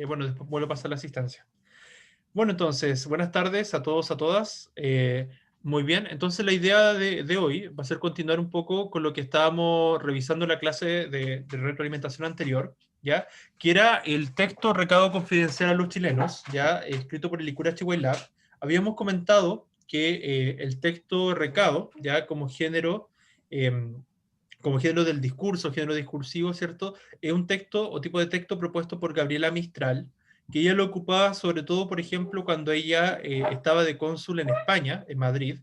Bueno, después vuelvo a pasar la asistencia. Bueno, entonces, buenas tardes a todos, a todas. Muy bien, entonces la idea de hoy va a ser continuar un poco con lo que estábamos revisando en la clase de retroalimentación anterior, ¿ya? Que era el texto Recado Confidencial a los Chilenos, ¿ya? Escrito por el Licurache Lab. Habíamos comentado que el texto Recado, ¿ya? Como género del discurso, género discursivo, ¿cierto? Es un texto o tipo de texto propuesto por Gabriela Mistral, que ella lo ocupaba sobre todo, por ejemplo, cuando ella estaba de cónsul en España, en Madrid,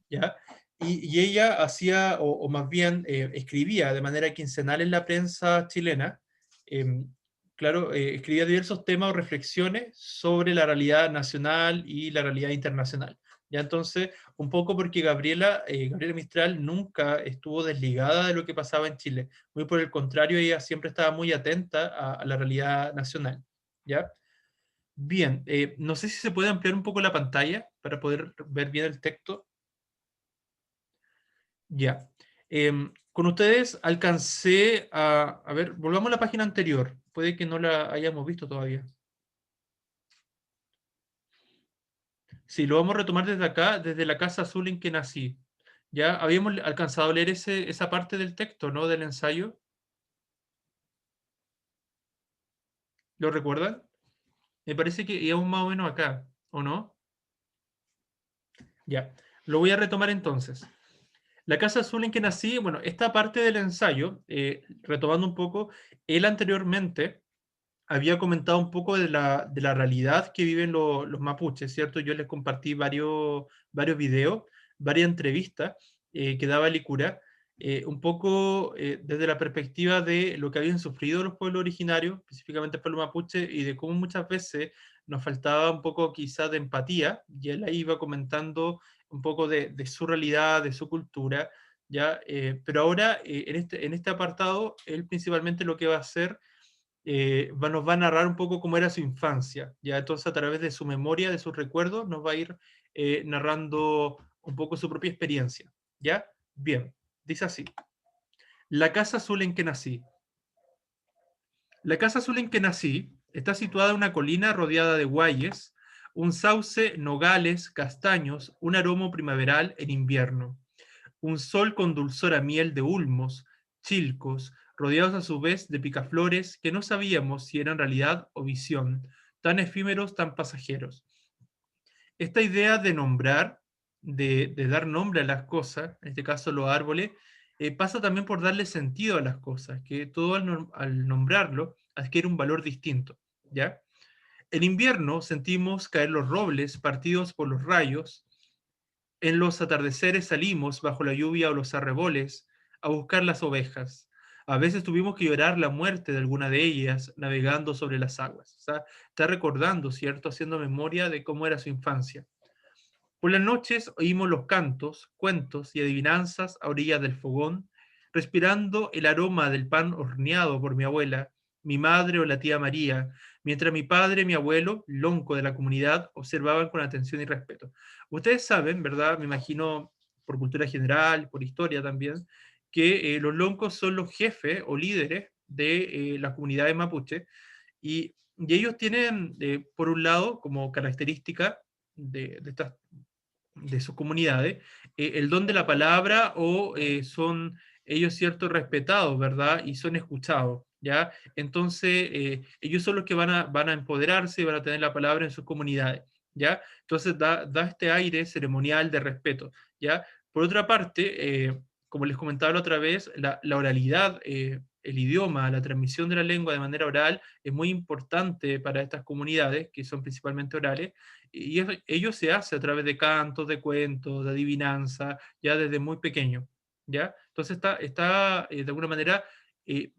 ¿ya? Y ella hacía, o más bien escribía de manera quincenal en la prensa chilena, eh, claro, escribía diversos temas o reflexiones sobre la realidad nacional y la realidad internacional. Ya entonces, un poco porque Gabriela Mistral nunca estuvo desligada de lo que pasaba en Chile. Muy por el contrario, ella siempre estaba muy atenta a la realidad nacional. ¿Ya? Bien, no sé si se puede ampliar un poco la pantalla para poder ver bien el texto. Ya. Con ustedes alcancé a ver, volvamos a la página anterior. Puede que no la hayamos visto todavía. Sí, lo vamos a retomar desde acá, desde la Casa Azul en que nací. Ya habíamos alcanzado a leer esa parte del texto, ¿no? Del ensayo. ¿Lo recuerdan? Me parece que íbamos más o menos acá, ¿o no? Ya. Lo voy a retomar entonces. La Casa Azul en que nací, bueno, esta parte del ensayo, retomando un poco, él anteriormente había comentado un poco de la realidad que viven los mapuches, ¿cierto? Yo les compartí varios videos, varias entrevistas que daba Licura, un poco desde la perspectiva de lo que habían sufrido los pueblos originarios, específicamente el pueblo mapuche, y de cómo muchas veces nos faltaba un poco quizás de empatía, y él ahí iba comentando un poco de su realidad, de su cultura, ¿ya? Pero ahora, en este apartado, él principalmente lo que va a hacer nos va a narrar un poco cómo era su infancia, ya entonces a través de su memoria, de sus recuerdos, nos va a ir narrando un poco su propia experiencia, ¿ya? Bien, dice así, la casa azul en que nací. La casa azul en que nací está situada en una colina rodeada de guayes, un sauce, nogales, castaños, un aroma primaveral en invierno, un sol con dulzor a miel de ulmos, chilcos, rodeados a su vez de picaflores que no sabíamos si eran realidad o visión, tan efímeros, tan pasajeros. Esta idea de nombrar, de dar nombre a las cosas, en este caso los árboles, pasa también por darle sentido a las cosas, que todo al nombrarlo adquiere un valor distinto, ¿ya? En invierno sentimos caer los robles partidos por los rayos, en los atardeceres salimos, bajo la lluvia o los arreboles, a buscar las ovejas. A veces tuvimos que llorar la muerte de alguna de ellas, navegando sobre las aguas. O sea, está recordando, ¿cierto? Haciendo memoria de cómo era su infancia. Por las noches oímos los cantos, cuentos y adivinanzas a orillas del fogón, respirando el aroma del pan horneado por mi abuela, mi madre o la tía María, mientras mi padre y mi abuelo, lonco de la comunidad, observaban con atención y respeto. Ustedes saben, ¿verdad? Me imagino por cultura general, por historia también, que los loncos son los jefes o líderes de las comunidades mapuche y ellos tienen, por un lado, como característica de estas de sus comunidades, el don de la palabra o son ellos ciertos respetados, ¿verdad? Y son escuchados, ¿ya? Entonces, ellos son los que van a empoderarse y van a tener la palabra en sus comunidades, ¿ya? Entonces, da este aire ceremonial de respeto, ¿ya? Por otra parte, como les comentaba la otra vez, la oralidad, el idioma, la transmisión de la lengua de manera oral es muy importante para estas comunidades, que son principalmente orales, y ello se hace a través de cantos, de cuentos, de adivinanza, ya desde muy pequeño, ¿ya? Entonces está de alguna manera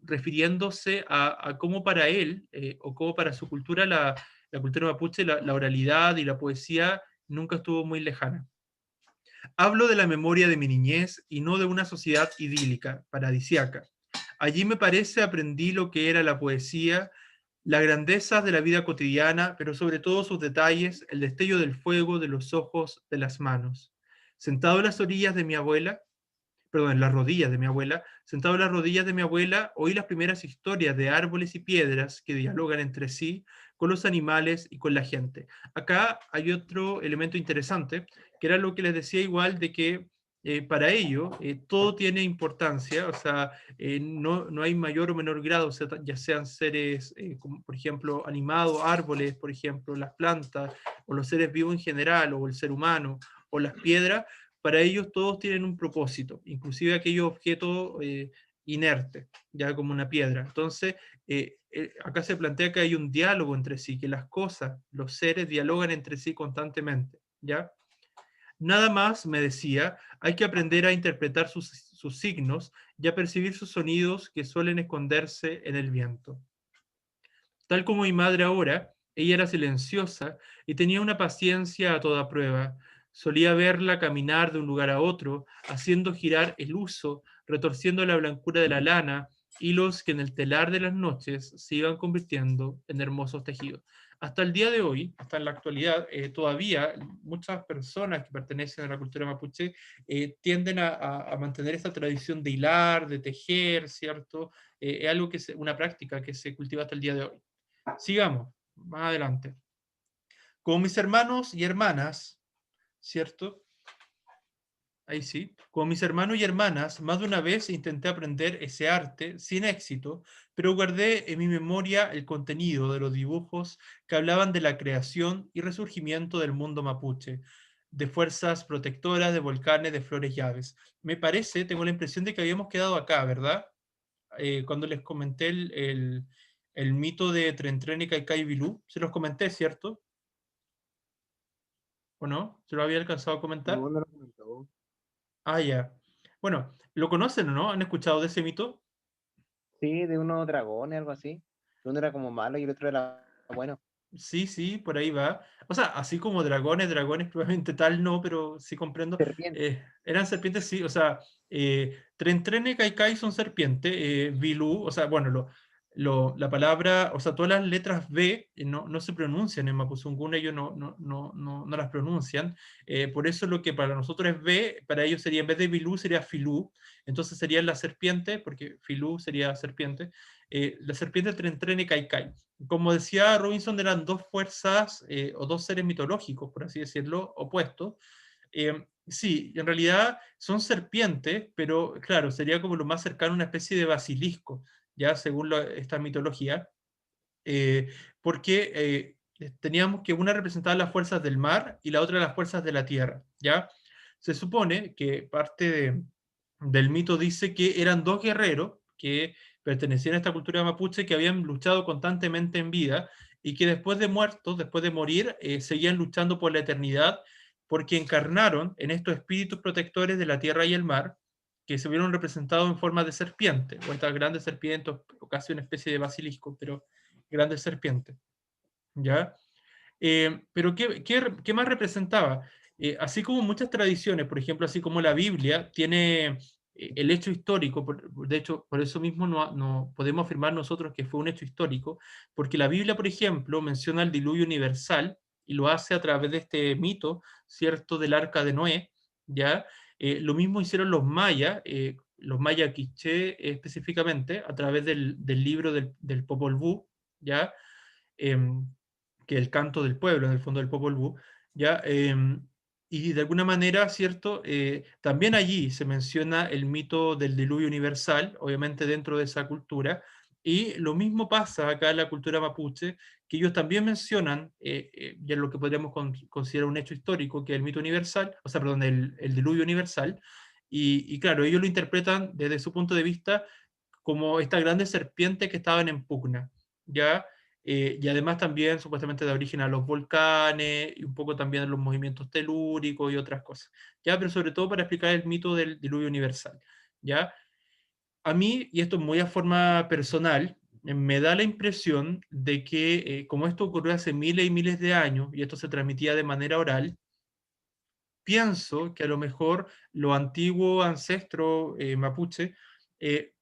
refiriéndose a cómo para él, o cómo para su cultura, la cultura mapuche, la oralidad y la poesía nunca estuvo muy lejana. Hablo de la memoria de mi niñez y no de una sociedad idílica, paradisiaca. Allí me parece aprendí lo que era la poesía, la grandeza de la vida cotidiana, pero sobre todo sus detalles, el destello del fuego, de los ojos, de las manos. Sentado a las orillas de mi abuela, perdón, en las rodillas de mi abuela, sentado en las rodillas de mi abuela, oí las primeras historias de árboles y piedras que dialogan entre sí, con los animales y con la gente. Acá hay otro elemento interesante, que era lo que les decía igual de que para ello todo tiene importancia, o sea, no hay mayor o menor grado, o sea, ya sean seres, como por ejemplo, animados, árboles, por ejemplo, las plantas, o los seres vivos en general, o el ser humano, o las piedras, para ellos todos tienen un propósito, inclusive aquellos objetos inertes, ya como una piedra. Entonces, acá se plantea que hay un diálogo entre sí, que las cosas, los seres dialogan entre sí constantemente, ¿ya? Nada más, me decía, hay que aprender a interpretar sus signos y a percibir sus sonidos que suelen esconderse en el viento. Tal como mi madre ahora, ella era silenciosa y tenía una paciencia a toda prueba. Solía verla caminar de un lugar a otro, haciendo girar el huso, retorciendo la blancura de la lana, hilos que en el telar de las noches se iban convirtiendo en hermosos tejidos. Hasta el día de hoy, hasta en la actualidad, todavía muchas personas que pertenecen a la cultura mapuche tienden a mantener esta tradición de hilar, de tejer, ¿cierto? Es algo una práctica que se cultiva hasta el día de hoy. Sigamos, más adelante. Como mis hermanos y hermanas, ¿cierto? Ahí sí. Como mis hermanos y hermanas, más de una vez intenté aprender ese arte sin éxito, pero guardé en mi memoria el contenido de los dibujos que hablaban de la creación y resurgimiento del mundo mapuche, de fuerzas protectoras, de volcanes, de flores y aves. Me parece, tengo la impresión de que habíamos quedado acá, ¿verdad? Cuando les comenté el mito de Tren y Kaikai Bilú, se los comenté, ¿cierto? ¿O no? ¿Se lo había alcanzado a No, comentar? no lo comentó. Ah, ya. Bueno, ¿lo conocen o no? ¿Han escuchado de ese mito? Sí, de unos dragones, algo así. Uno era como malo y el otro era bueno. Sí, sí, por ahí va. O sea, así como dragones, dragones probablemente tal no, pero sí comprendo. Serpiente. Eran serpientes, sí, o sea, Tren y Kaikai son serpientes, Bilú, o sea, bueno, la palabra, o sea, todas las letras B no se pronuncian en Mapuzungún, ellos no las pronuncian, por eso lo que para nosotros es B, para ellos sería, en vez de Bilú, sería Filú, entonces sería la serpiente, porque Filú sería serpiente, la serpiente Tren y Kaikai. Como decía Robinson, eran dos fuerzas o dos seres mitológicos, por así decirlo, opuestos. Sí, en realidad son serpientes, pero claro, sería como lo más cercano a una especie de basilisco, ya según esta mitología, eh, porque teníamos que una representaba las fuerzas del mar y la otra las fuerzas de la tierra, ¿ya? Se supone que del mito dice que eran dos guerreros que pertenecían a esta cultura mapuche que habían luchado constantemente en vida y que después de muertos, después de morir, seguían luchando por la eternidad porque encarnaron en estos espíritus protectores de la tierra y el mar que se vieron representados en forma de serpiente, o estas grandes serpientes, o casi una especie de basilisco, pero grandes serpientes, ¿ya? Pero ¿qué más representaba? Así como muchas tradiciones, por ejemplo, así como la Biblia tiene el hecho histórico, de hecho, por eso mismo no podemos afirmar nosotros que fue un hecho histórico, porque la Biblia, por ejemplo, menciona el diluvio universal y lo hace a través de este mito, ¿cierto?, del arca de Noé, ¿ya? Lo mismo hicieron los mayas quiché específicamente, a través del libro del Popol Vuh, ¿ya? Em, que el canto del pueblo, en el fondo del Popol Vuh, ¿ya? Y de alguna manera, ¿cierto? También allí se menciona el mito del diluvio universal, obviamente dentro de esa cultura, y lo mismo pasa acá en la cultura mapuche, que ellos también mencionan, ya lo que podríamos considerar un hecho histórico, que es el mito universal, o sea, perdón, el diluvio universal, y claro, ellos lo interpretan desde su punto de vista como estas grandes serpientes que estaban en pugna, ¿ya? Y además también supuestamente da origen a los volcanes y un poco también a los movimientos telúricos y otras cosas, ¿ya? Pero sobre todo para explicar el mito del diluvio universal, ¿ya? A mí, y esto es muy a forma personal, me da la impresión de que como esto ocurrió hace miles y miles de años y esto se transmitía de manera oral, pienso que a lo mejor los antiguos ancestros mapuche eh,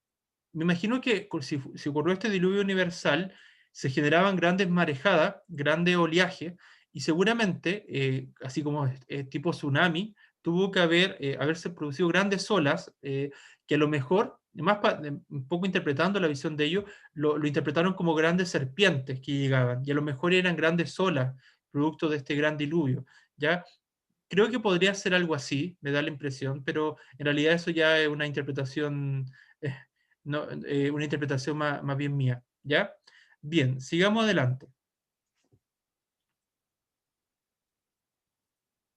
me imagino que si ocurrió este diluvio universal, se generaban grandes marejadas, grandes oleajes, y seguramente, así como tipo tsunami, tuvo que haberse producido grandes olas, que a lo mejor, un poco interpretando la visión de ellos, lo interpretaron como grandes serpientes que llegaban, y a lo mejor eran grandes olas, producto de este gran diluvio, ¿ya? Creo que podría ser algo así, me da la impresión, pero en realidad eso ya es una interpretación, eh, no, una interpretación más bien mía, ¿ya? Bien, sigamos adelante,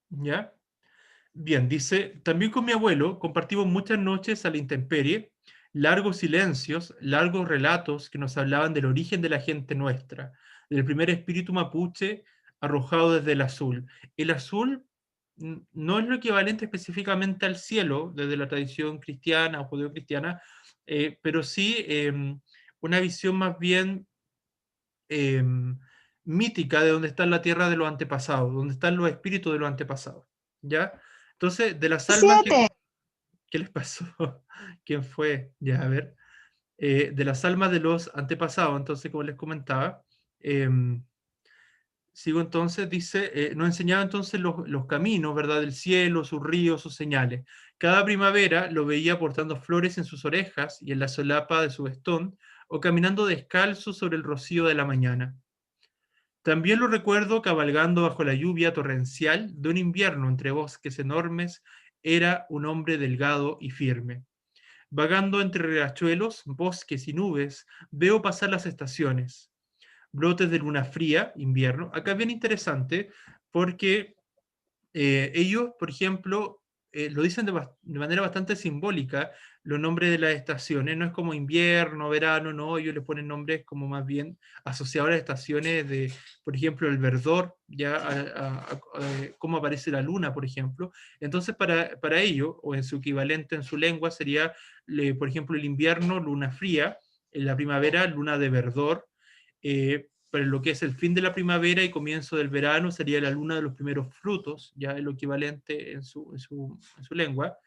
¿ya? Bien, dice, también con mi abuelo compartimos muchas noches a la intemperie, largos silencios, largos relatos que nos hablaban del origen de la gente nuestra, del primer espíritu mapuche arrojado desde el azul. El azul no es lo equivalente específicamente al cielo desde la tradición cristiana o judeocristiana, pero sí una visión más bien em, mítica de donde está la tierra de los antepasados, donde están los espíritus de los antepasados, ¿ya? Entonces, de las almas que... Siete. ¿Qué les pasó? ¿Quién fue? Ya, a ver. De las almas de los antepasados, entonces, como les comentaba, em, sigo entonces, dice, nos enseñaba entonces los caminos, ¿verdad? Del cielo, sus ríos, sus señales. Cada primavera lo veía portando flores en sus orejas y en la solapa de su vestón, o caminando descalzo sobre el rocío de la mañana. También lo recuerdo cabalgando bajo la lluvia torrencial de un invierno entre bosques enormes, era un hombre delgado y firme. Vagando entre riachuelos, bosques y nubes, veo pasar las estaciones. Brotes de luna fría, invierno. Acá es bien interesante porque ellos, por ejemplo, lo dicen de manera bastante simbólica, los nombres de las estaciones, no es como invierno, verano, no, ellos le ponen nombres como más bien asociados a las estaciones de, por ejemplo, el verdor, ya cómo aparece la luna, por ejemplo. Entonces, para ellos, o en su equivalente en su lengua, sería, por ejemplo, el invierno, luna fría, en la primavera, luna de verdor, para lo que es el fin de la primavera y comienzo del verano sería la luna de los primeros frutos, ya es lo equivalente en su lengua.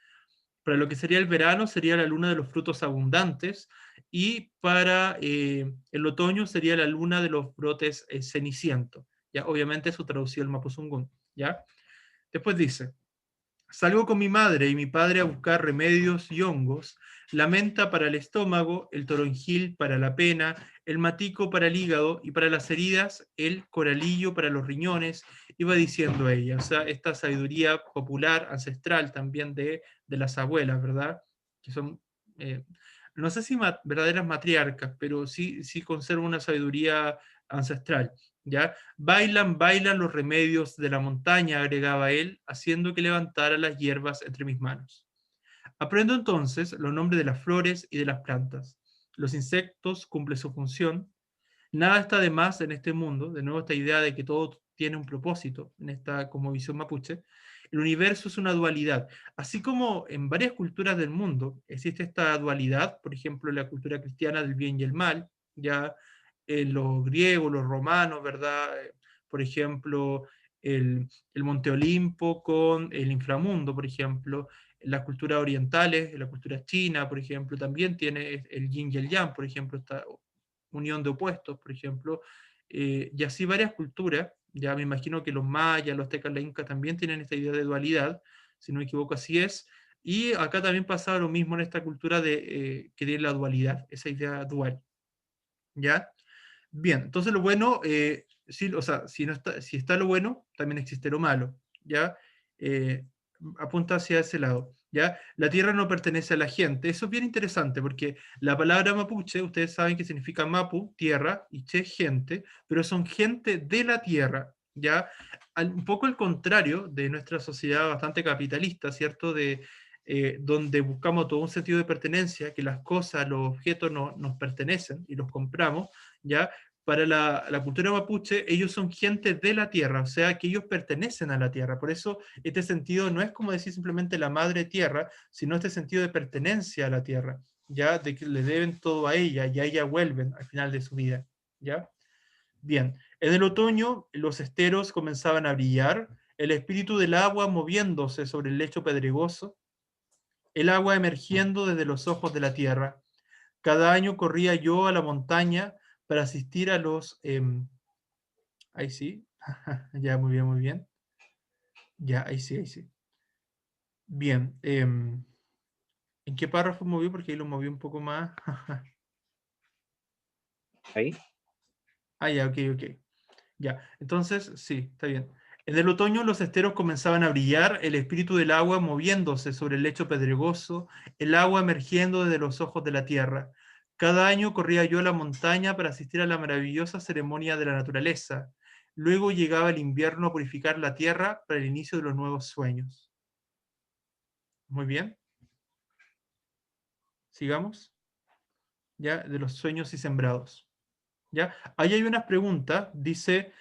Para lo que sería el verano sería la luna de los frutos abundantes y para el otoño sería la luna de los brotes cenicientos. Ya, obviamente eso traducido al mapuzungún. ¿Ya? Después dice, salgo con mi madre y mi padre a buscar remedios y hongos, la menta para el estómago, el toronjil para la pena, el matico para el hígado y para las heridas, el coralillo para los riñones, iba diciendo ella. O sea, esta sabiduría popular, ancestral también de las abuelas, ¿verdad? Que son, eh, no sé si verdaderas matriarcas, pero sí conservan una sabiduría ancestral. ¿Ya? Bailan, bailan los remedios de la montaña, agregaba él, haciendo que levantara las hierbas entre mis manos. Aprendo entonces los nombres de las flores y de las plantas. Los insectos cumplen su función. Nada está de más en este mundo, de nuevo esta idea de que todo tiene un propósito, en esta como visión mapuche. El universo es una dualidad. Así como en varias culturas del mundo existe esta dualidad, por ejemplo, en la cultura cristiana del bien y el mal, ya los griegos, los romanos, ¿verdad? Por ejemplo, el Monte Olimpo con el inframundo, por ejemplo. En las culturas orientales, en la cultura china, por ejemplo, también tiene el yin y el yang, por ejemplo, esta unión de opuestos, por ejemplo. Y así varias culturas, ya me imagino que los mayas, los tecas, los incas también tienen esta idea de dualidad, si no me equivoco así es. Y acá también pasaba lo mismo en esta cultura que tiene la dualidad, esa idea dual. ¿Ya? Bien, entonces lo bueno, sí, o sea, si está lo bueno, también existe lo malo, ¿ya? Eh, Apunta hacia ese lado, ¿ya? La tierra no pertenece a la gente. Eso es bien interesante porque la palabra mapuche, ustedes saben que significa mapu, tierra, y che, gente, pero son gente de la tierra, ¿ya? Un poco el contrario de nuestra sociedad bastante capitalista, ¿cierto? Donde buscamos todo un sentido de pertenencia, que las cosas, los objetos nos pertenecen y los compramos, ¿ya? Para la cultura mapuche, ellos son gente de la tierra, o sea, que ellos pertenecen a la tierra. Por eso, este sentido no es como decir simplemente la madre tierra, sino este sentido de pertenencia a la tierra, ¿ya? De que le deben todo a ella y a ella vuelven al final de su vida, ¿ya? Bien, en el otoño los esteros comenzaban a brillar, el espíritu del agua moviéndose sobre el lecho pedregoso, el agua emergiendo desde los ojos de la tierra. Cada año corría yo a la montaña para asistir a los... ahí sí, ya, muy bien, muy bien. Ya, ahí sí, ahí sí. Bien. ¿En qué párrafo movió? Porque ahí lo moví un poco más. Ahí. Ah, ya, ok, ok. Ya, entonces, sí, está bien. En el otoño los esteros comenzaban a brillar, el espíritu del agua moviéndose sobre el lecho pedregoso, el agua emergiendo desde los ojos de la tierra. Cada año corría yo a la montaña para asistir a la maravillosa ceremonia de la naturaleza. Luego llegaba el invierno a purificar la tierra para el inicio de los nuevos sueños. Muy bien, sigamos. Ya, de los sueños y sembrados. ¿Ya? Ahí hay una pregunta, dice,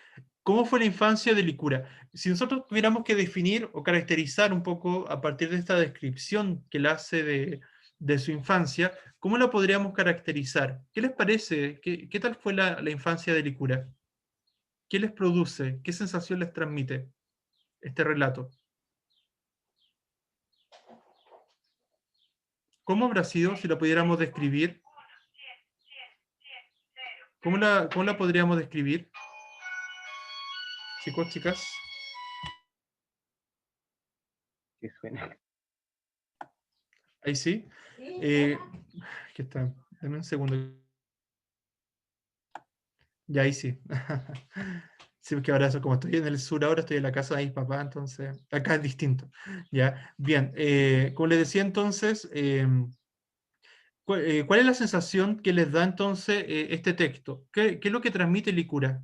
¿cómo fue la infancia de Licura? Si nosotros tuviéramos que definir o caracterizar un poco a partir de esta descripción que él hace de su infancia, ¿cómo la podríamos caracterizar? ¿Qué les parece? ¿Qué tal fue la infancia de Licura? ¿Qué les produce? ¿Qué sensación les transmite este relato? ¿Cómo habrá sido si la pudiéramos describir? ¿Cómo la podríamos describir? Chicos, chicas. Que suena. Ahí sí. Aquí está. Dame un segundo. Ya ahí sí. Sí, porque ahora eso, como estoy en el sur ahora, estoy en la casa de mis papás, entonces acá es distinto. Ya, bien. Como les decía entonces, ¿cuál es la sensación que les da entonces este texto? ¿Qué es lo que transmite Licura?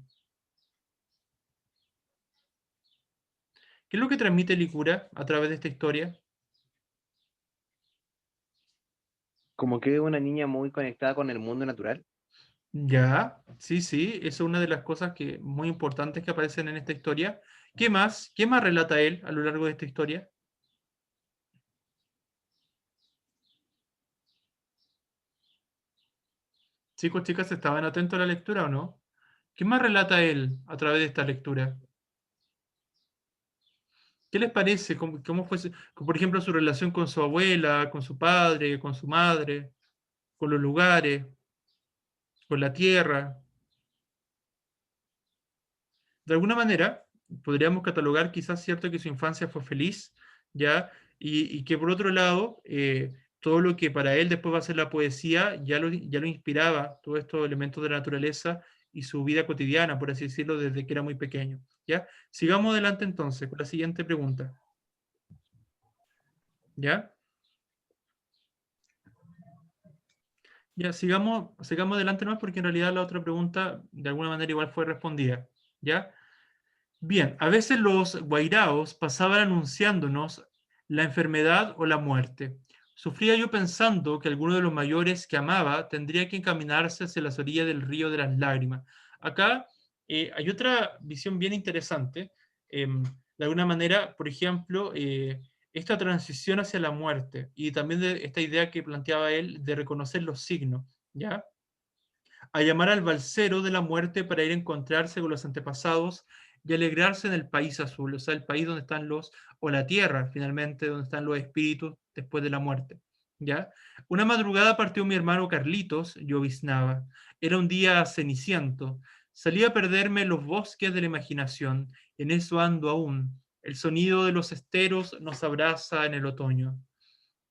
¿Qué es lo que transmite Licura a través de esta historia? Como que una niña muy conectada con el mundo natural. Ya, sí, sí, eso es una de las cosas muy importantes que aparecen en esta historia. ¿Qué más? ¿Qué más relata él a lo largo de esta historia? Chicos, chicas, ¿estaban atentos a la lectura o no? ¿Qué más relata él a través de esta lectura? ¿Qué les parece? ¿Cómo fue, por ejemplo, su relación con su abuela, con su padre, con su madre, con los lugares, con la tierra? De alguna manera, podríamos catalogar quizás cierto que su infancia fue feliz, ¿ya? Y que por otro lado, todo lo que para él después va a ser la poesía, ya lo inspiraba, todos estos elementos de la naturaleza y su vida cotidiana, por así decirlo, desde que era muy pequeño, ¿ya? Sigamos adelante entonces con la siguiente pregunta, ¿ya? Ya, sigamos adelante más porque en realidad la otra pregunta de alguna manera igual fue respondida, ¿ya? Bien, a veces los guairaos pasaban anunciándonos la enfermedad o la muerte. Sufría yo pensando que alguno de los mayores que amaba tendría que encaminarse hacia las orillas del río de las lágrimas. Acá hay otra visión bien interesante. De alguna manera, por ejemplo, esta transición hacia la muerte y también de esta idea que planteaba él de reconocer los signos, ¿ya? A llamar al balsero de la muerte para ir a encontrarse con los antepasados y alegrarse en el país azul, o sea, el país donde están o la tierra, finalmente, donde están los espíritus después de la muerte. ¿Ya? Una madrugada partió mi hermano Carlitos, lloviznaba. Era un día ceniciento. Salí a perderme en los bosques de la imaginación. En eso ando aún. El sonido de los esteros nos abraza en el otoño.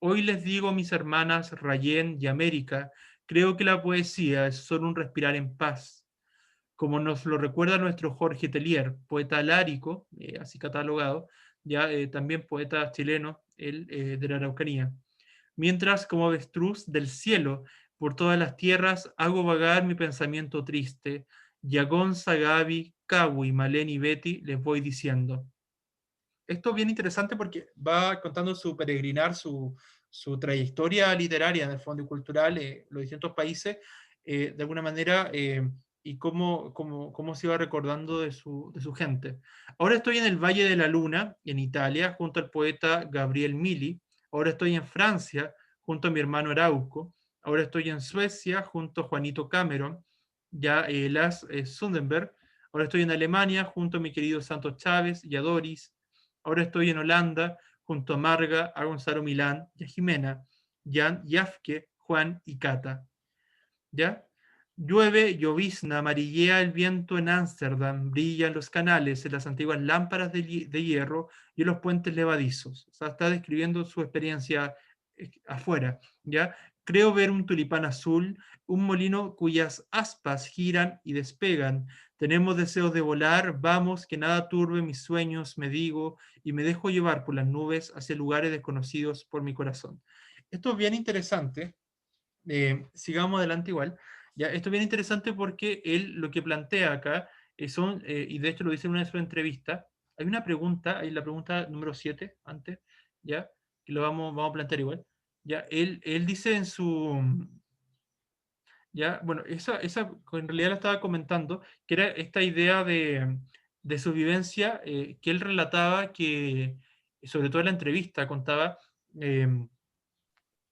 Hoy les digo a mis hermanas Rayén y América, creo que la poesía es solo un respirar en paz, como nos lo recuerda nuestro Jorge Telier, poeta lárico, así catalogado, ya también poeta chileno, él de la Araucanía. Mientras como avestruz del cielo, por todas las tierras, hago vagar mi pensamiento triste, y a Gonza, Gaby, Kawi, Malén y Betty les voy diciendo. Esto es bien interesante porque va contando su peregrinar, su trayectoria literaria, en el fondo y cultural, los distintos países, de alguna manera, y cómo se iba recordando de su gente. Ahora estoy en el Valle de la Luna, en Italia, junto al poeta Gabriel Mili. Ahora estoy en Francia, junto a mi hermano Arauco. Ahora estoy en Suecia, junto a Juanito Cameron, ya Las Sundenberg. Ahora estoy en Alemania, junto a mi querido Santos Chávez y a Doris. Ahora estoy en Holanda junto a Marga, a Gonzalo Milán y a Jimena, Jan, Yafke, Juan y Cata. ¿Ya? Llueve, llovizna, amarillea el viento en Ámsterdam, brillan los canales en las antiguas lámparas de hierro y en los puentes levadizos. O sea, está describiendo su experiencia afuera, ¿ya? Creo ver un tulipán azul, un molino cuyas aspas giran y despegan. Tenemos deseos de volar, vamos, que nada turbe mis sueños, me digo, y me dejo llevar por las nubes hacia lugares desconocidos por mi corazón. Esto es bien interesante. Sigamos adelante igual. Ya, esto es bien interesante porque él lo que plantea acá y de hecho lo dice en una de sus entrevistas, hay una pregunta, hay la pregunta número 7 antes, ya, que lo vamos a plantear igual. Ya, él dice en su, ya, bueno, esa en realidad la estaba comentando, que era esta idea de su vivencia, que él relataba que, sobre todo en la entrevista, contaba eh,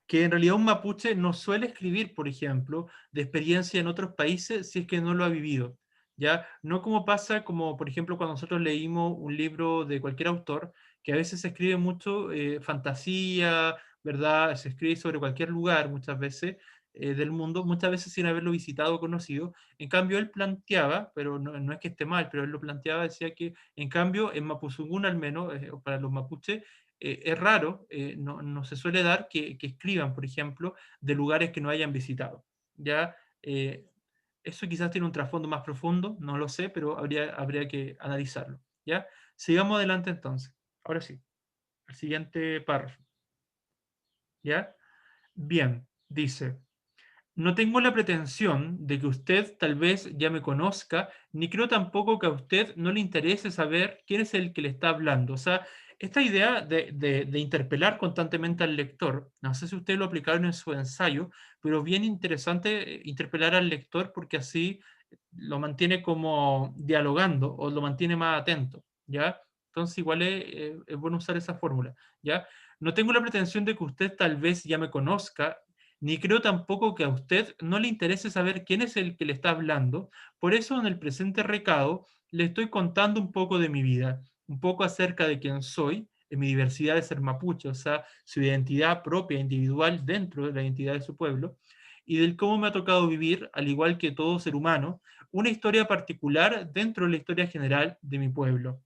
que en realidad un mapuche no suele escribir, por ejemplo, de experiencia en otros países si es que no lo ha vivido. ¿Ya? No como pasa, como por ejemplo cuando nosotros leímos un libro de cualquier autor, que a veces se escribe mucho fantasía, ¿verdad? Se escribe sobre cualquier lugar muchas veces del mundo, muchas veces sin haberlo visitado o conocido. En cambio, él planteaba, pero no es que esté mal, pero él lo planteaba, decía que en cambio en Mapuzungún al menos, para los mapuches, es raro, no se suele dar que escriban, por ejemplo, de lugares que no hayan visitado. ¿Ya? Eso quizás tiene un trasfondo más profundo, no lo sé, pero habría que analizarlo. ¿Ya? Sigamos adelante entonces. Ahora sí, el siguiente párrafo. ¿Ya? Bien, dice. No tengo la pretensión de que usted tal vez ya me conozca, ni creo tampoco que a usted no le interese saber quién es el que le está hablando. O sea, esta idea de interpelar constantemente al lector, no sé si ustedes lo aplicaron en su ensayo, pero bien interesante interpelar al lector porque así lo mantiene como dialogando o lo mantiene más atento, ¿ya? Entonces igual es bueno usar esa fórmula, ¿ya? No tengo la pretensión de que usted tal vez ya me conozca, ni creo tampoco que a usted no le interese saber quién es el que le está hablando. Por eso en el presente recado le estoy contando un poco de mi vida, un poco acerca de quién soy, en mi diversidad de ser mapuche, o sea, su identidad propia, individual dentro de la identidad de su pueblo, y del cómo me ha tocado vivir, al igual que todo ser humano, una historia particular dentro de la historia general de mi pueblo.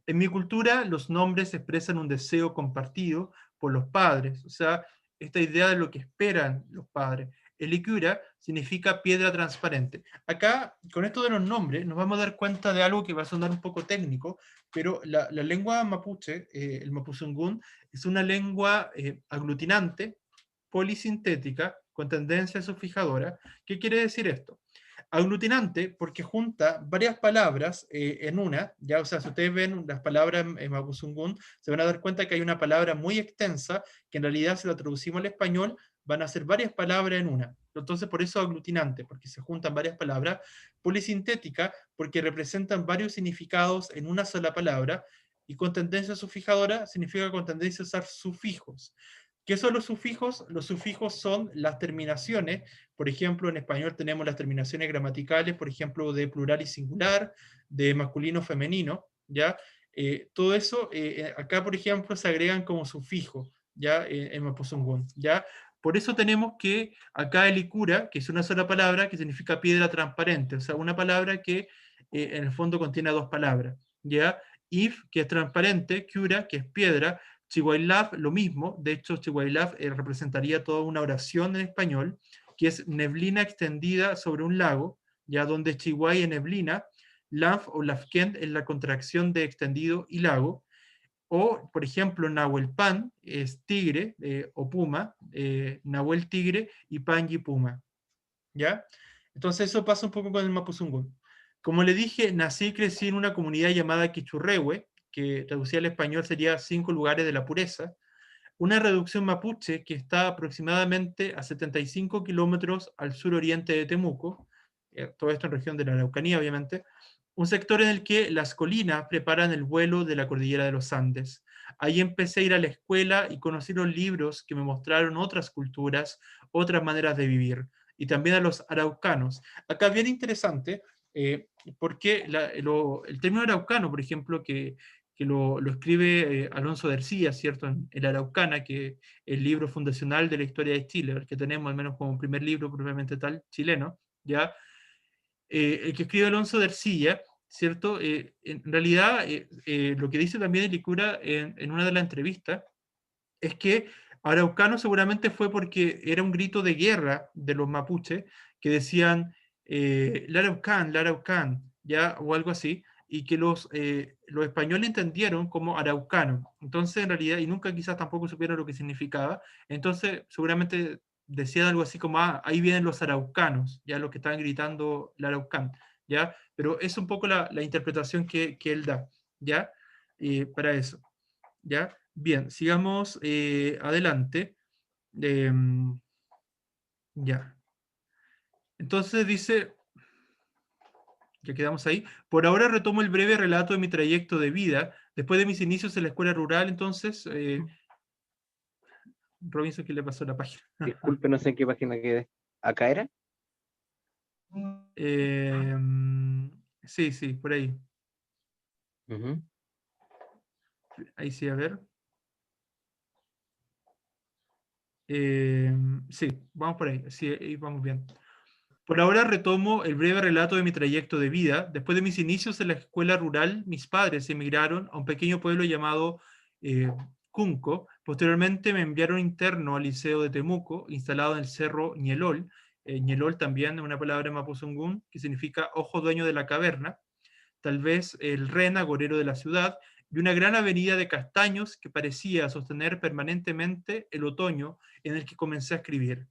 En mi cultura, los nombres expresan un deseo compartido por los padres, o sea, esta idea de lo que esperan los padres. El Ikura significa piedra transparente. Acá, con esto de los nombres, nos vamos a dar cuenta de algo que va a sonar un poco técnico, pero la lengua mapuche, el mapuzungún, es una lengua aglutinante, polisintética, con tendencia sufijadora. ¿Qué quiere decir esto? Aglutinante porque junta varias palabras en una, ya, o sea, si ustedes ven las palabras en Mapuzungún, se van a dar cuenta que hay una palabra muy extensa que en realidad si la traducimos al español van a ser varias palabras en una. Entonces por eso aglutinante, porque se juntan varias palabras. Polisintética porque representan varios significados en una sola palabra. Y con tendencia sufijadora significa con tendencia a usar sufijos. ¿Qué son los sufijos? Los sufijos son las terminaciones. Por ejemplo, en español tenemos las terminaciones gramaticales, por ejemplo, de plural y singular, de masculino femenino, ¿ya? Todo eso, acá, por ejemplo, se agregan como sufijos, ¿ya? En Mapuzungún, ¿ya? Por eso tenemos que acá el icura, que es una sola palabra, que significa piedra transparente, o sea, una palabra que en el fondo contiene dos palabras, ¿ya? If, que es transparente, cura, que es piedra, Chihuahilaf, lo mismo, de hecho Chihuahilaf representaría toda una oración en español, que es neblina extendida sobre un lago, ya donde Chihuahua es neblina, Laf o Lafkend es la contracción de extendido y lago, o por ejemplo Nahuelpan es tigre o puma, Nahuel tigre y Panji puma, ¿ya? Entonces eso pasa un poco con el Mapuzungún. Como le dije, nací y crecí en una comunidad llamada Quichurrehue, que traducida al español sería 5 lugares de la pureza, una reducción mapuche que está aproximadamente a 75 kilómetros al suroriente de Temuco, todo esto en región de la Araucanía, obviamente, un sector en el que las colinas preparan el vuelo de la cordillera de los Andes. Ahí empecé a ir a la escuela y conocí los libros que me mostraron otras culturas, otras maneras de vivir, y también a los araucanos. Acá es bien interesante, porque el término araucano, por ejemplo, que lo escribe Alonso de Ercilla, ¿cierto? En La Araucana, que es el libro fundacional de la historia de Chile, el que tenemos al menos como primer libro propiamente tal chileno, ¿ya? El que escribe Alonso de Ercilla, ¿cierto? En realidad, lo que dice también Licura en una de las entrevistas es que Araucano seguramente fue porque era un grito de guerra de los mapuches que decían La Araucan, ¿ya? O algo así, y que los españoles entendieron como araucano. Entonces, en realidad, y nunca quizás tampoco supieron lo que significaba, entonces seguramente decían algo así como, ah, ahí vienen los araucanos, ya los que estaban gritando la Araucán, ¿ya? Pero es un poco la interpretación que él da, ¿ya? Para eso. ¿Ya? Bien, sigamos adelante. Em, ya. Entonces dice, ya quedamos ahí. Por ahora retomo el breve relato de mi trayecto de vida. Después de mis inicios en la escuela rural, entonces, Robinson, ¿qué le pasó a la página? Disculpe, no sé en qué página quedé. ¿Acá era? Em, sí, sí, por ahí. Ujú. Ahí sí, a ver. Sí, vamos por ahí. Sí, ahí vamos bien. Por ahora retomo el breve relato de mi trayecto de vida. Después de mis inicios en la escuela rural, mis padres emigraron a un pequeño pueblo llamado eh, Cunco. Posteriormente me enviaron interno al liceo de Temuco, instalado en el cerro Ñelol. Ñelol también es una palabra mapuzungún que significa ojo dueño de la caverna. Tal vez el ren agorero de la ciudad y una gran avenida de castaños que parecía sostener permanentemente el otoño en el que comencé a escribir.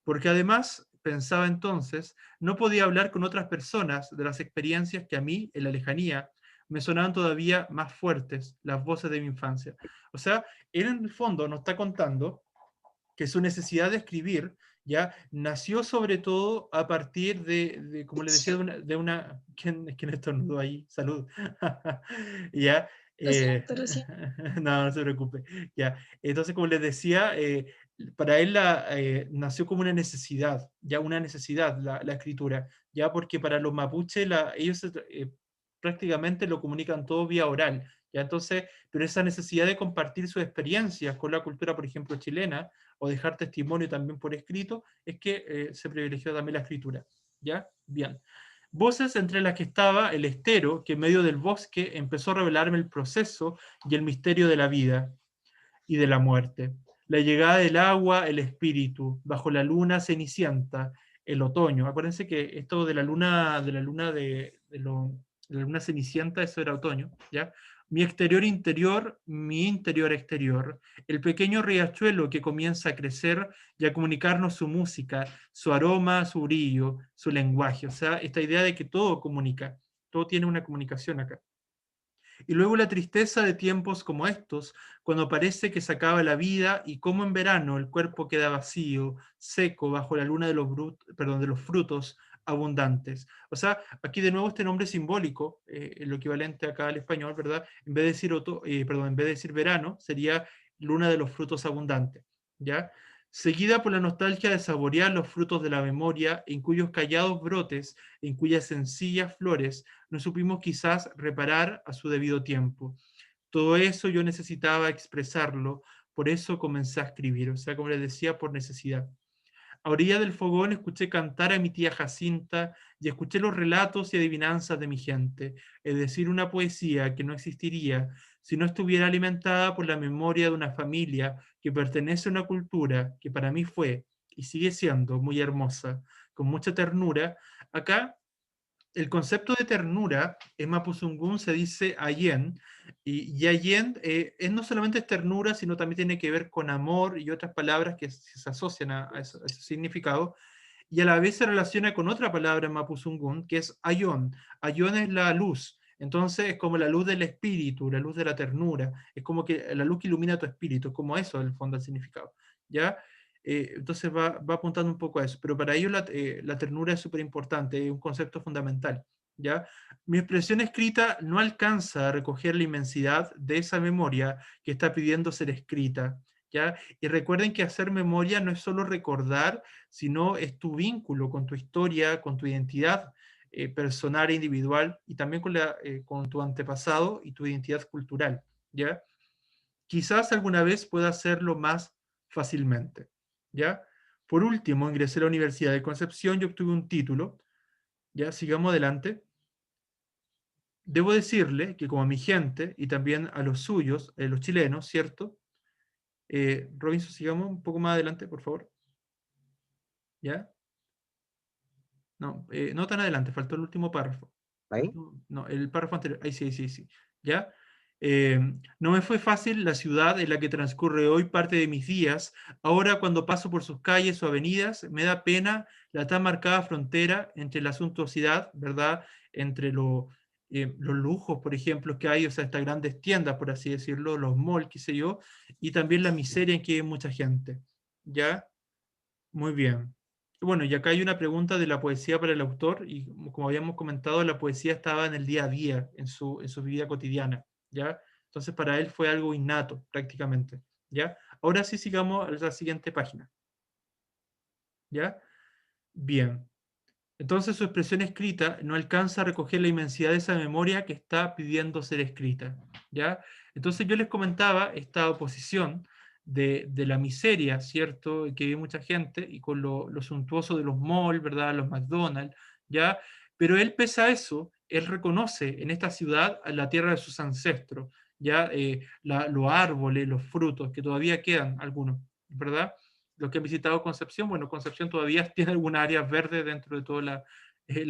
Porque además, pensaba entonces, no podía hablar con otras personas de las experiencias que a mí, en la lejanía, me sonaban todavía más fuertes, las voces de mi infancia. O sea, él en el fondo nos está contando que su necesidad de escribir ya nació sobre todo a partir como le decía, ¿quién estornudó ahí? Salud. Ya, Lo siento, lo siento. no, no se preocupe. Ya, entonces, como les decía, para él nació como una necesidad, ya una necesidad la escritura, ya porque para los mapuches ellos prácticamente lo comunican todo vía oral, ya entonces, pero esa necesidad de compartir sus experiencias con la cultura, por ejemplo, chilena, o dejar testimonio también por escrito, es que se privilegió también la escritura, ¿ya? Bien. Voces entre las que estaba el estero, que en medio del bosque empezó a revelarme el proceso y el misterio de la vida y de la muerte. La llegada del agua, el espíritu, bajo la luna cenicienta, el otoño. Acuérdense que esto de la luna cenicienta, eso era otoño, ¿ya? Mi exterior interior, mi interior exterior, el pequeño riachuelo que comienza a crecer y a comunicarnos su música, su aroma, su brillo, su lenguaje. O sea, esta idea de que todo comunica, todo tiene una comunicación acá. Y luego la tristeza de tiempos como estos, cuando parece que se acaba la vida y como en verano el cuerpo queda vacío, seco, bajo la luna de los frutos abundantes. O sea, aquí de nuevo este nombre simbólico, lo equivalente acá al español, ¿verdad? En vez de decir, en vez de decir verano, sería luna de los frutos abundantes, ¿ya? Seguida por la nostalgia de saborear los frutos de la memoria, en cuyos callados brotes, en cuyas sencillas flores, no supimos quizás reparar a su debido tiempo. Todo eso yo necesitaba expresarlo, por eso comencé a escribir, o sea, como les decía, por necesidad. A orilla del fogón escuché cantar a mi tía Jacinta y escuché los relatos y adivinanzas de mi gente, es decir, una poesía que no existiría si no estuviera alimentada por la memoria de una familia que pertenece a una cultura que para mí fue y sigue siendo muy hermosa, con mucha ternura. Acá el concepto de ternura en Mapuzungún se dice ayen, y ayen es no solamente ternura, sino también tiene que ver con amor y otras palabras que se asocian a ese significado, y a la vez se relaciona con otra palabra en Mapuzungún, que es ayon. Ayon es la luz, entonces es como la luz del espíritu, la luz de la ternura, es como que la luz que ilumina tu espíritu, es como eso en el fondo el significado, ¿ya? Entonces va apuntando un poco a eso, pero para ellos la ternura es súper importante, es un concepto fundamental, ¿ya? Mi expresión escrita no alcanza a recoger la inmensidad de esa memoria que está pidiendo ser escrita, ¿ya? Y recuerden que hacer memoria no es solo recordar, sino es tu vínculo con tu historia, con tu identidad personal e individual, y también con tu antepasado y tu identidad cultural, ¿ya? Quizás alguna vez pueda hacerlo más fácilmente, ¿ya? Por último, ingresé a la Universidad de Concepción y obtuve un título. Ya, sigamos adelante. Debo decirle que como a mi gente y también a los suyos, los chilenos, ¿cierto? Robinson, sigamos un poco más adelante, por favor. ¿Ya? No, no tan adelante, faltó el último párrafo. ¿Ahí? No, el párrafo anterior. Ahí sí, sí, sí. ¿Ya? No me fue fácil la ciudad en la que transcurre hoy parte de mis días. Ahora cuando paso por sus calles o avenidas, me da pena la tan marcada frontera entre la suntuosidad, ¿verdad? Entre los lujos, por ejemplo, que hay, o sea, estas grandes tiendas, por así decirlo, los malls, qué sé yo, y también la miseria en que hay mucha gente. ¿Ya? Muy bien. Bueno, y acá hay una pregunta de la poesía para el autor, y como habíamos comentado, la poesía estaba en el día a día, en su vida cotidiana, ¿ya? Entonces para él fue algo innato, prácticamente, ¿ya? Ahora sí sigamos a la siguiente página, ¿ya? Bien. Entonces su expresión escrita no alcanza a recoger la inmensidad de esa memoria que está pidiendo ser escrita, ¿ya? Entonces yo les comentaba esta oposición de la miseria, ¿cierto? Que vive mucha gente y con lo suntuoso de los malls, ¿verdad? Los McDonald's, ¿ya? Pero él, pese a eso, él reconoce en esta ciudad a la tierra de sus ancestros, ¿ya? Los árboles, los frutos, que todavía quedan algunos, ¿verdad? Los que han visitado Concepción, bueno, Concepción todavía tiene algunas áreas verdes dentro de toda la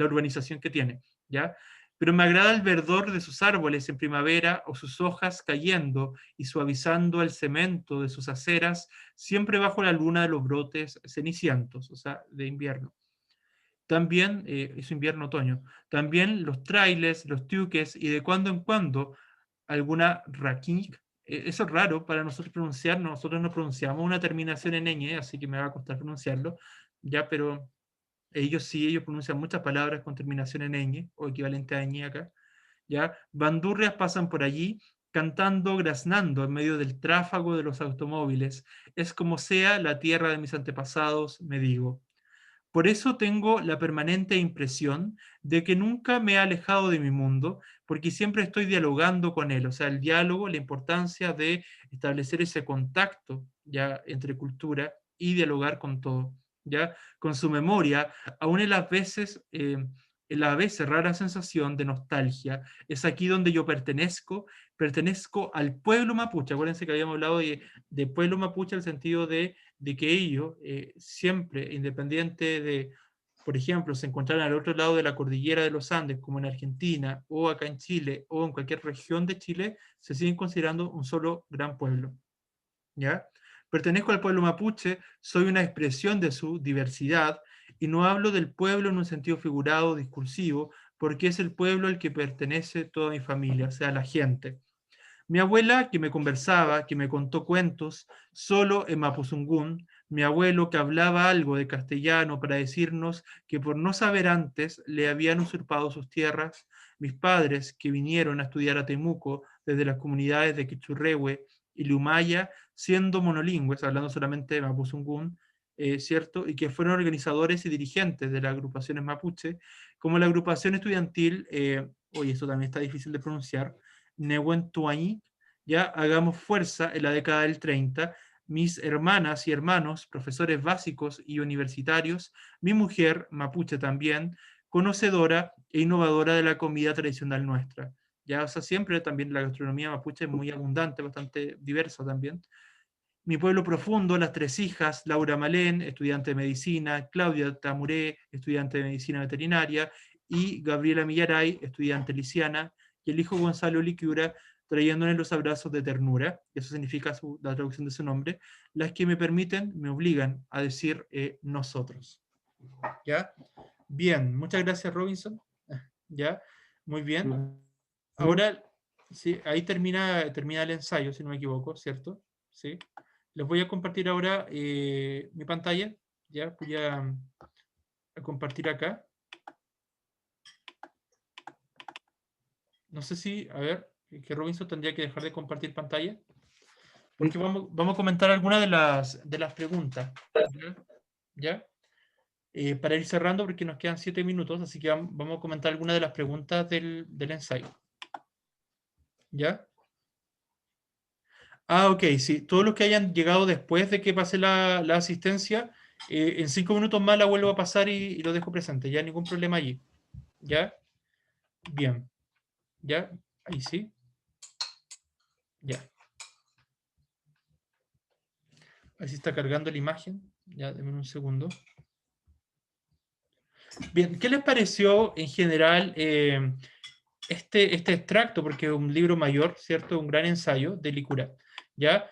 urbanización que tiene, ¿ya? Pero me agrada el verdor de sus árboles en primavera o sus hojas cayendo y suavizando el cemento de sus aceras, siempre bajo la luna de los brotes cenicientos, o sea, de invierno. También, es invierno-otoño, también los trailers, los tuques y de cuando en cuando alguna raquín. Eso es raro para nosotros pronunciar, nosotros no pronunciamos una terminación en ñ, así que me va a costar pronunciarlo, ya, pero ellos sí, ellos pronuncian muchas palabras con terminación en ñ, o equivalente a ñ acá, ya. Bandurrias pasan por allí, cantando, graznando en medio del tráfago de los automóviles. Es como sea la tierra de mis antepasados, me digo. Por eso tengo la permanente impresión de que nunca me he alejado de mi mundo, porque siempre estoy dialogando con él. O sea, el diálogo, la importancia de establecer ese contacto ya entre cultura y dialogar con todo, ya con su memoria, aún en la a veces rara sensación de nostalgia. Es aquí donde yo pertenezco al pueblo mapuche. Acuérdense que habíamos hablado de pueblo mapuche en el sentido de que ellos siempre, independiente de, por ejemplo, se encontraran al otro lado de la cordillera de los Andes, como en Argentina, o acá en Chile, o en cualquier región de Chile, se siguen considerando un solo gran pueblo. ¿Ya? Pertenezco al pueblo mapuche, soy una expresión de su diversidad, y no hablo del pueblo en un sentido figurado o discursivo, porque es el pueblo al que pertenece toda mi familia, o sea, la gente. Mi abuela que me conversaba, que me contó cuentos, solo en Mapuzungún, mi abuelo que hablaba algo de castellano para decirnos que por no saber antes le habían usurpado sus tierras, mis padres que vinieron a estudiar a Temuco desde las comunidades de Quichurrehue y Lumaya, siendo monolingües, hablando solamente de Mapuzungún, ¿cierto? Y que fueron organizadores y dirigentes de las agrupaciones mapuche, como la agrupación estudiantil, oye, eso también está difícil de pronunciar, Nehuentuaní, ya hagamos fuerza en la década del 30, mis hermanas y hermanos, profesores básicos y universitarios, mi mujer, mapuche también, conocedora e innovadora de la comida tradicional nuestra. Ya, o sea, siempre también la gastronomía mapuche es muy abundante, bastante diversa también. Mi pueblo profundo, las tres hijas, Laura Malén, estudiante de medicina, Claudia Tamuré, estudiante de medicina veterinaria, y Gabriela Millaray, estudiante lisiana, y el hijo Gonzalo Liquiura, trayéndole los abrazos de ternura, eso significa la traducción de su nombre, las que me permiten, me obligan a decir nosotros. ¿Ya? Bien, muchas gracias Robinson. ¿Ya? Muy bien. Ujú. Ahora, sí, ahí termina el ensayo, si no me equivoco, ¿cierto? Sí. Les voy a compartir ahora mi pantalla. Ya voy a compartir acá. No sé si, a ver, que Robinson tendría que dejar de compartir pantalla. Porque Listo. vamos a comentar algunas de las preguntas. ¿Ya? ¿Ya? Para ir cerrando, porque nos quedan 7 minutos, así que vamos a comentar algunas de las preguntas del ensayo. ¿Ya? Ah, ok, sí. Todos los que hayan llegado después de que pase la asistencia, En 5 minutos más la vuelvo a pasar y lo dejo presente, ya ningún problema allí. ¿Ya? Bien. ¿Ya? Ahí sí. Ya. Así está cargando la imagen. Ya, denme un segundo. Bien, ¿qué les pareció en general este extracto? Porque es un libro mayor, ¿cierto? Un gran ensayo de Licura. ¿Ya?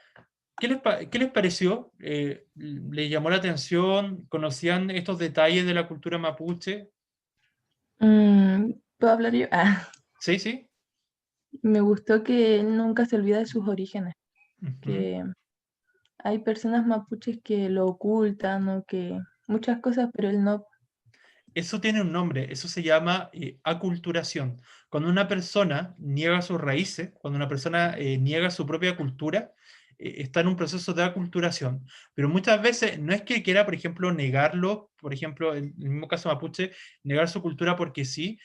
¿Qué les pareció? ¿Les llamó la atención? ¿Conocían estos detalles de la cultura mapuche? ¿Puedo hablar yo? Ah, Sí, sí. me gustó que él nunca se olvida de sus orígenes, Ujú. que hay personas mapuches que lo ocultan o que muchas cosas, pero él no. Eso tiene un nombre, eso se llama aculturación. Cuando una persona niega sus raíces, cuando una persona niega su propia cultura, está en un proceso de aculturación. Pero muchas veces no es que quiera, por ejemplo, negarlo, por ejemplo, en el mismo caso mapuche, negar su cultura porque sí,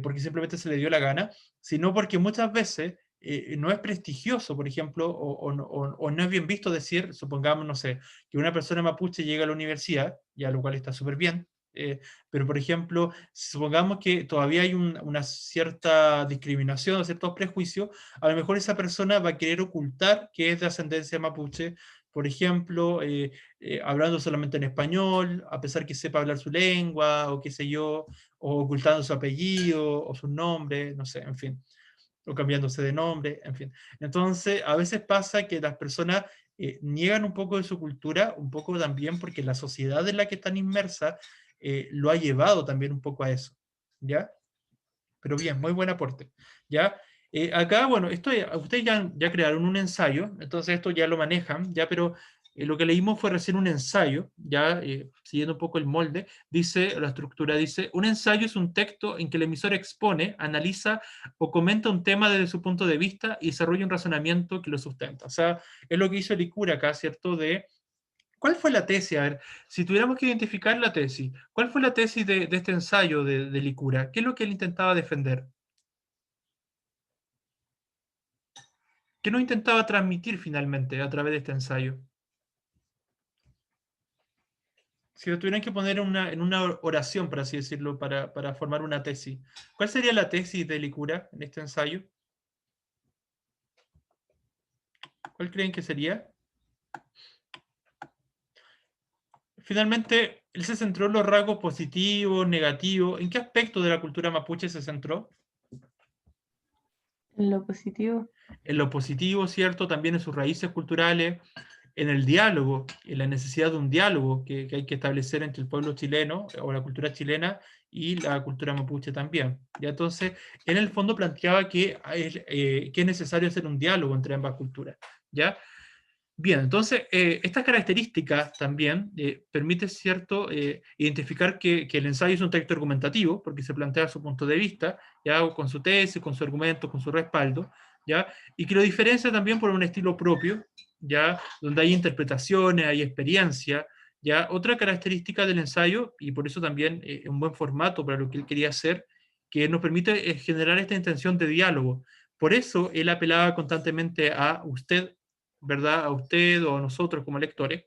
porque simplemente se le dio la gana, sino porque muchas veces no es prestigioso, por ejemplo, o no es bien visto decir, supongamos, no sé, que una persona mapuche llega a la universidad, ya lo cual está súper bien, pero, por ejemplo, supongamos que todavía hay una cierta discriminación o ciertos prejuicios, a lo mejor esa persona va a querer ocultar que es de ascendencia mapuche, por ejemplo, hablando solamente en español, a pesar que sepa hablar su lengua, o qué sé yo, o ocultando su apellido, o su nombre, no sé, en fin, o cambiándose de nombre, en fin. Entonces, a veces pasa que las personas niegan un poco de su cultura, un poco también porque la sociedad en la que están inmersas lo ha llevado también un poco a eso, ¿ya? Pero bien, muy buen aporte, ¿ya? Acá, bueno, ustedes ya crearon un ensayo, entonces esto ya lo manejan, ¿ya? Pero lo que leímos fue recién un ensayo, ya siguiendo un poco el molde, dice, la estructura dice, un ensayo es un texto en que el emisor expone, analiza o comenta un tema desde su punto de vista y desarrolla un razonamiento que lo sustenta. O sea, es lo que hizo Licura acá, ¿cierto? ¿Cuál fue la tesis? A ver, si tuviéramos que identificar la tesis, ¿cuál fue la tesis de este ensayo de Licura? ¿Qué es lo que él intentaba defender? ¿Qué nos intentaba transmitir finalmente a través de este ensayo? Si lo tuvieran que poner en una oración, por así decirlo, para formar una tesis, ¿cuál sería la tesis de Licura en este ensayo? ¿Cuál creen que sería? Finalmente, él se centró en los rasgos positivos, negativos. ¿En qué aspecto de la cultura mapuche se centró? En lo positivo. En lo positivo, ¿cierto? También en sus raíces culturales, en el diálogo, en la necesidad de un diálogo que hay que establecer entre el pueblo chileno o la cultura chilena y la cultura mapuche también. ¿Ya? Entonces, en el fondo planteaba que es necesario hacer un diálogo entre ambas culturas. ¿Ya? Bien, entonces, estas características también permite, cierto, identificar que el ensayo es un texto argumentativo, porque se plantea su punto de vista, ya con su tesis, con su argumento, con su respaldo, ya, y que lo diferencia también por un estilo propio, ya, donde hay interpretaciones, hay experiencia, ya. Otra característica del ensayo, y por eso también es un buen formato para lo que él quería hacer, que nos permite generar esta intención de diálogo. Por eso él apelaba constantemente a usted, ¿verdad? A usted o a nosotros como lectores,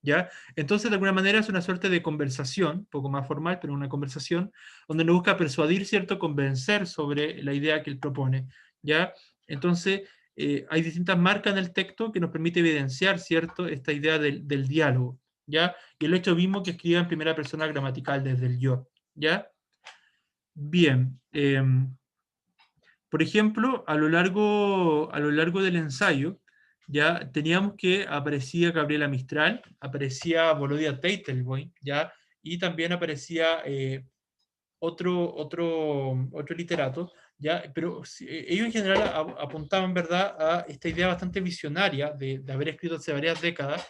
¿ya? Entonces, de alguna manera es una suerte de conversación, un poco más formal, pero una conversación, donde nos busca persuadir, ¿cierto? Convencer sobre la idea que él propone, ¿ya? Entonces, hay distintas marcas en el texto que nos permite evidenciar, ¿cierto? Esta idea del diálogo, ¿ya? Y el hecho mismo que escriba en primera persona gramatical desde el yo, ¿ya? Bien. Por ejemplo, a lo largo del ensayo, ya teníamos que aparecía Gabriela Mistral, aparecía Volodya Teitelboim, ya, y también aparecía otro literato, ya, pero ellos en general apuntaban, ¿verdad?, a esta idea bastante visionaria de haber escrito hace varias décadas,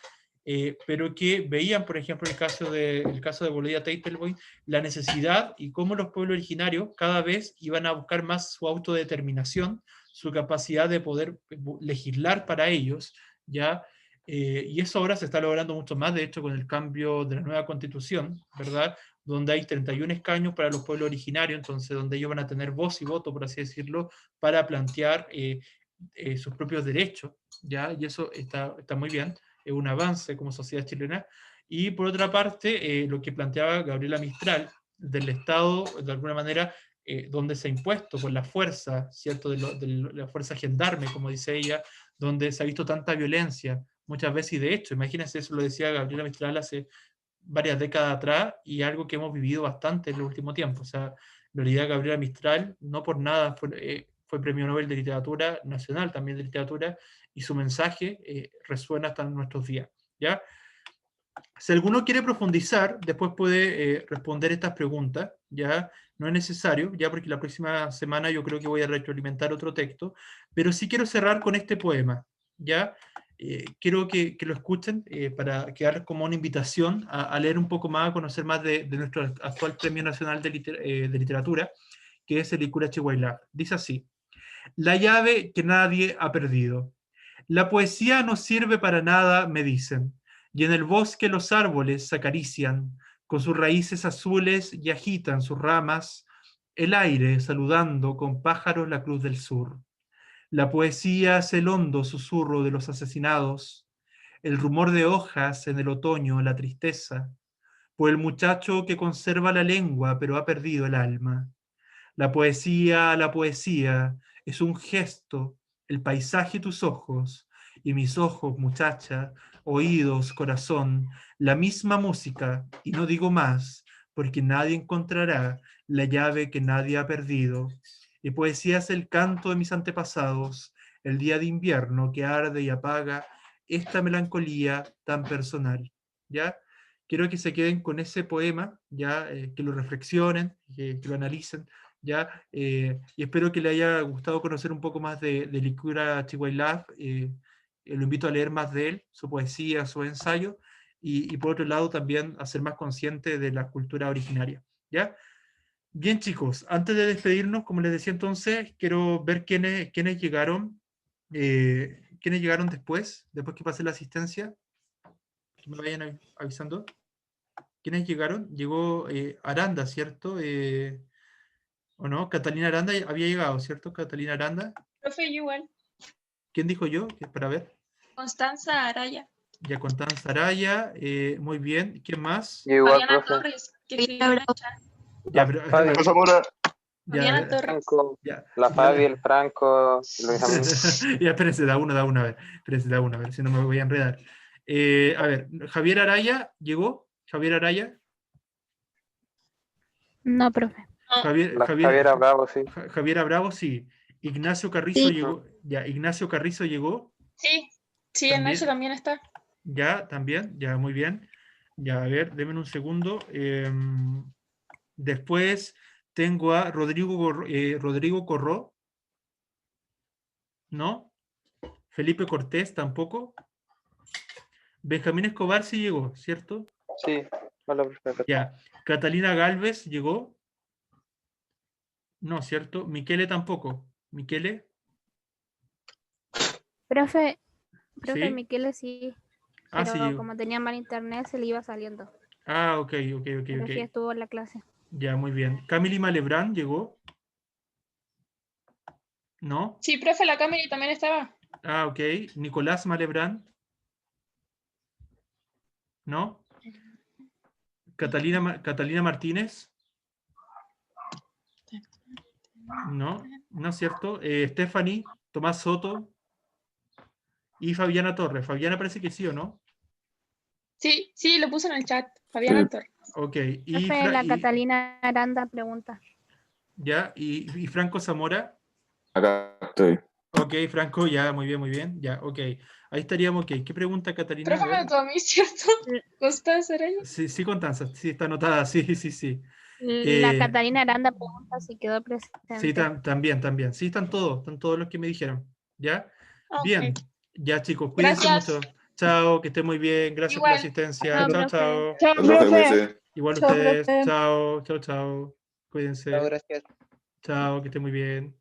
pero que veían, por ejemplo, el caso de Bolivia Teitelboim, la necesidad y cómo los pueblos originarios cada vez iban a buscar más su autodeterminación, su capacidad de poder legislar para ellos, ¿ya? Y eso ahora se está logrando mucho más, de hecho, con el cambio de la nueva constitución, ¿verdad? Donde hay 31 escaños para los pueblos originarios, entonces donde ellos van a tener voz y voto, por así decirlo, para plantear sus propios derechos, ¿ya? Y eso está muy bien, es un avance como sociedad chilena. Y por otra parte, lo que planteaba Gabriela Mistral, del Estado, de alguna manera, donde se ha impuesto por la fuerza, ¿cierto? La fuerza gendarme, como dice ella, donde se ha visto tanta violencia, muchas veces, y de hecho, imagínense, eso lo decía Gabriela Mistral hace varias décadas atrás, y algo que hemos vivido bastante en el último tiempo. O sea, en realidad Gabriela Mistral, no por nada, fue Premio Nobel de Literatura Nacional, también de Literatura, y su mensaje resuena hasta nuestros días, ¿ya? Si alguno quiere profundizar, después puede responder estas preguntas, ¿ya? No es necesario, ya porque la próxima semana yo creo que voy a retroalimentar otro texto, pero sí quiero cerrar con este poema, ¿ya? Quiero que lo escuchen para quedar como una invitación a leer un poco más, a conocer más de nuestro actual Premio Nacional de Literatura, que es el Licura Chihuahua. Dice así: la llave que nadie ha perdido. La poesía no sirve para nada, me dicen, y en el bosque los árboles se acarician con sus raíces azules y agitan sus ramas, el aire saludando con pájaros la cruz del sur. La poesía es el hondo susurro de los asesinados, el rumor de hojas en el otoño, la tristeza, por el muchacho que conserva la lengua pero ha perdido el alma. La poesía, es un gesto, el paisaje tus ojos, y mis ojos, muchacha, oídos, corazón, la misma música, y no digo más, porque nadie encontrará la llave que nadie ha perdido. Y poesía es el canto de mis antepasados, el día de invierno que arde y apaga esta melancolía tan personal. ¿Ya? Quiero que se queden con ese poema, ya que lo reflexionen, que lo analicen, ¿ya? Y espero que le haya gustado conocer un poco más de Licura Chihuahua. Lo invito a leer más de él, su poesía, su ensayo, y por otro lado también a ser más consciente de la cultura originaria, ¿ya? Bien, chicos, antes de despedirnos, como les decía entonces, quiero ver quiénes llegaron después que pase la asistencia, que me vayan avisando. ¿Quiénes llegaron? Llegó Aranda, ¿cierto? ¿O no? Catalina Aranda había llegado, ¿cierto? Catalina Aranda. Profe, yo igual. ¿Quién dijo yo? Para ver. Constanza Araya. Ya Constanza Araya, muy bien. ¿Quién más? Yo igual, Fabiana profe. Torres, que escribió en el chat. Ya, pero, Fabi. Fabiana ya, Torres. Franco, ya, la ya, Fabi, el Franco, Luis Ramírez. ya, espérense, da una, a ver. Espérense, da una, a ver, si no me voy a enredar. A ver, Javier Araya, ¿llegó? Javier Araya. No, profe. Javiera Bravo, sí. Javiera Bravo, sí. Ignacio Carrizo llegó. Ya, Ignacio Carrizo llegó. Sí, sí, ¿También? Ignacio también está. Ya, también, ya, muy bien. Ya, a ver, denme un segundo. Después tengo a Rodrigo Corró. ¿No? Felipe Cortés tampoco. Benjamín Escobar sí llegó, ¿cierto? Sí, hola, profe. Ya. Catalina Galvez llegó. No, ¿cierto? Miquele tampoco. Miquele. Profe, ¿Sí? Miquele sí, Ah, pero sí llegó. como tenía mal internet se le iba saliendo. Ah, ok. Pero sí estuvo en la clase. Ya, muy bien. Camily Malebrán llegó. ¿No? Sí, profe, la Camila también estaba. Ah, ok. Nicolás Malebrán. ¿No? Catalina Martínez. No, no es cierto. Stephanie, Tomás Soto y Fabiana Torres. Fabiana parece que sí, ¿o no? Sí, sí, lo puse en el chat. Fabiana Torres. Ok. Profe, la Catalina Aranda pregunta. Ya, y Franco Zamora. Acá estoy. Ok, Franco, ya, muy bien, ya, ok. Ahí estaríamos, ok. ¿Qué pregunta, Catalina? Profe, me tocó a mí, ¿cierto? Constanza Araya. Sí, Constanza, sí, está anotada, sí. La Catalina Aranda pregunta si quedó presente. Sí, también. Sí, están todos los que me dijeron. ¿Ya? Okay. Bien. Ya, chicos, cuídense Gracias. mucho. Chao, que estén muy bien. Gracias por la Igual. asistencia. Chao, Chao. profe. Chao, profe. Igual Chao, ustedes. profe. Chao. Cuídense. Chao, gracias. Chao, que estén muy bien.